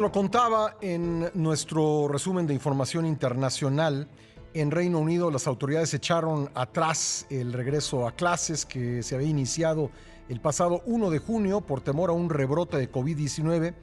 Lo contaba en nuestro resumen de información internacional. En Reino Unido, las autoridades echaron atrás el regreso a clases que se había iniciado el pasado 1 de junio por temor a un rebrote de COVID-19.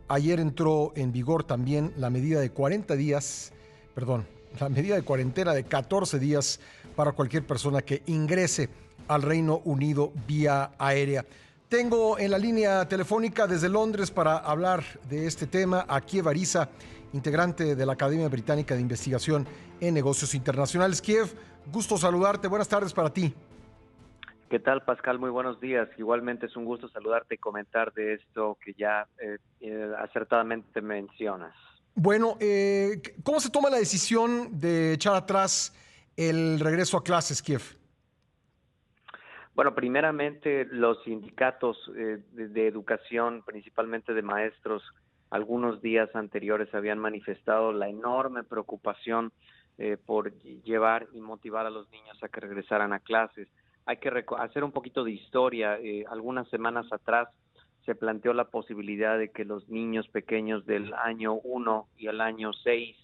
Ayer entró en vigor también la medida de 40 días, perdón, la medida de cuarentena de 14 días para cualquier persona que ingrese al Reino Unido vía aérea. Tengo en la línea telefónica desde Londres para hablar de este tema a Kiev Arisa, integrante de la Academia Británica de Investigación en Negocios Internacionales. Kiev, gusto saludarte. Buenas tardes para ti. ¿Qué tal, Pascal? Muy buenos días. Igualmente es un gusto saludarte y comentar de esto que ya acertadamente mencionas. Bueno, ¿cómo se toma la decisión de echar atrás el regreso a clases, Kiev? Bueno, primeramente los sindicatos de educación, principalmente de maestros, algunos días anteriores habían manifestado la enorme preocupación por llevar y motivar a los niños a que regresaran a clases. Hay que hacer un poquito de historia. Algunas semanas atrás se planteó la posibilidad de que los niños pequeños del año 1 y el año 6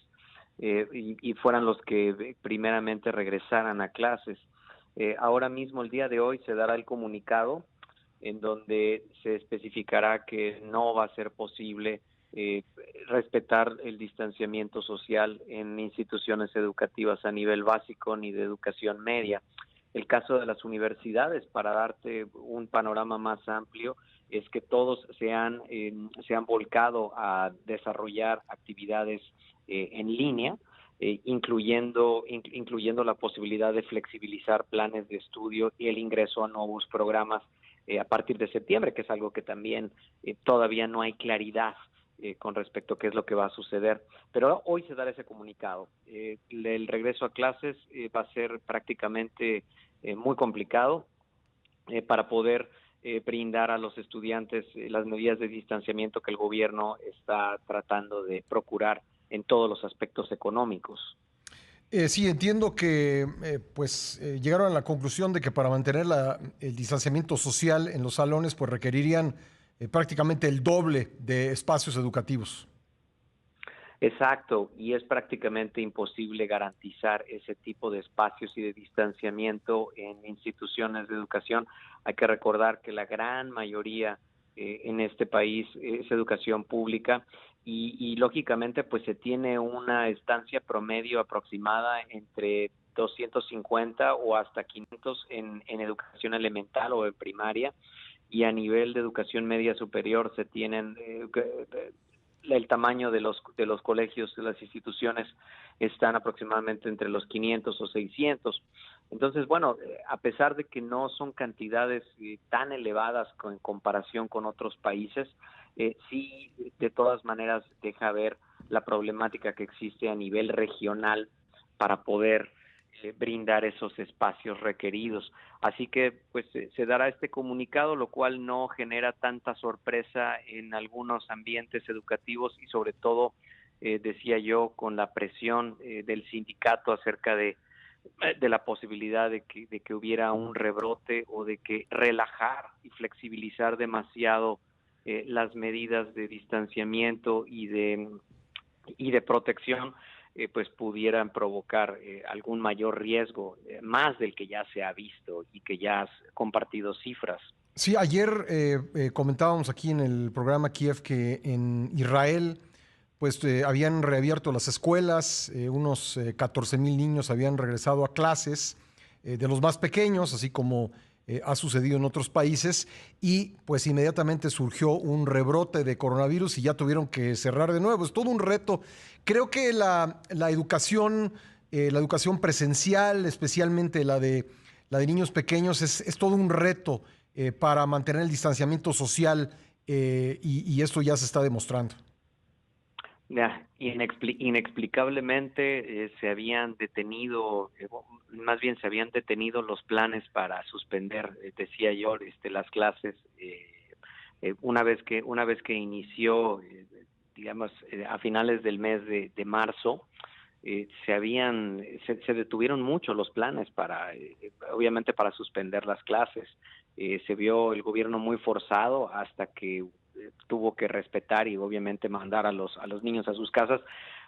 y fueran los que primeramente regresaran a clases. Ahora mismo, el día de hoy, se dará el comunicado en donde se especificará que no va a ser posible eh, respetar el distanciamiento social en instituciones educativas a nivel básico ni de educación media. El caso de las universidades, para darte un panorama más amplio, es que todos se han volcado a desarrollar actividades en línea, incluyendo la posibilidad de flexibilizar planes de estudio y el ingreso a nuevos programas a partir de septiembre, que es algo que también todavía no hay claridad con respecto a qué es lo que va a suceder. Pero hoy se dará ese comunicado. El regreso a clases va a ser prácticamente muy complicado para poder brindar a los estudiantes las medidas de distanciamiento que el gobierno está tratando de procurar en todos los aspectos económicos. Sí, entiendo que llegaron a la conclusión de que para mantener el distanciamiento social en los salones pues requerirían prácticamente el doble de espacios educativos. Exacto, y es prácticamente imposible garantizar ese tipo de espacios y de distanciamiento en instituciones de educación. Hay que recordar que la gran mayoría en este país es educación pública y lógicamente pues se tiene una estancia promedio aproximada entre 250 o hasta 500 en educación elemental o en primaria, y a nivel de educación media superior se tienen el tamaño de los colegios, de las instituciones, están aproximadamente entre los 500 o 600. Entonces, bueno, a pesar de que no son cantidades tan elevadas en comparación con otros países, sí, de todas maneras deja ver la problemática que existe a nivel regional para poder brindar esos espacios requeridos. Así que pues se dará este comunicado, lo cual no genera tanta sorpresa en algunos ambientes educativos y sobre todo, decía yo, con la presión del sindicato acerca de la posibilidad de que hubiera un rebrote o de que relajar y flexibilizar demasiado las medidas de distanciamiento y de protección, pues pudieran provocar algún mayor riesgo, más del que ya se ha visto y que ya has compartido cifras. Sí, ayer comentábamos aquí en el programa Kiev que en Israel habían reabierto las escuelas, unos 14,000 niños habían regresado a clases, de los más pequeños, así como ha sucedido en otros países, y pues inmediatamente surgió un rebrote de coronavirus y ya tuvieron que cerrar de nuevo. Es todo un reto. Creo que la educación presencial, especialmente la de niños pequeños, es todo un reto para mantener el distanciamiento social, y esto ya se está demostrando. Ya, inexplicablemente se habían detenido, más bien se habían detenido los planes para suspender, decía yo, las clases una vez que inició, digamos, a finales del mes de marzo. Se detuvieron mucho los planes para, obviamente, para suspender las clases. Se vio el gobierno muy forzado hasta que tuvo que respetar y obviamente mandar a los niños a sus casas,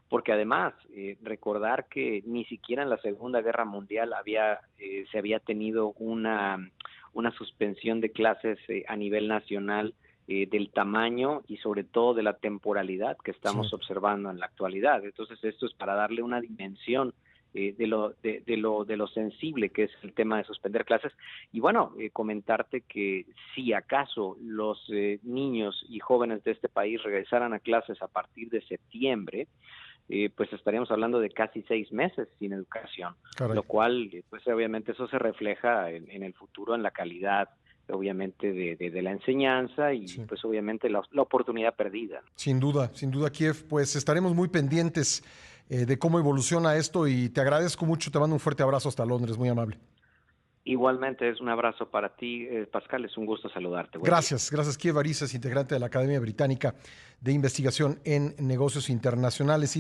porque además recordar que ni siquiera en la Segunda Guerra Mundial se había tenido una suspensión de clases a nivel nacional del tamaño y sobre todo de la temporalidad que estamos observando en la actualidad. Entonces esto es para darle una dimensión de lo sensible que es el tema de suspender clases. Y bueno, comentarte que si acaso los niños y jóvenes de este país regresaran a clases a partir de septiembre, pues estaríamos hablando de casi 6 meses sin educación. Caray. Lo cual, pues obviamente eso se refleja en el futuro, en la calidad obviamente de la enseñanza y pues obviamente la oportunidad perdida. Sin duda, Kiev, pues estaremos muy pendientes de cómo evoluciona esto y te agradezco mucho, te mando un fuerte abrazo hasta Londres, muy amable. Igualmente es un abrazo para ti, Pascal, es un gusto saludarte. Gracias, Kiev Ariza, integrante de la Academia Británica de Investigación en Negocios Internacionales.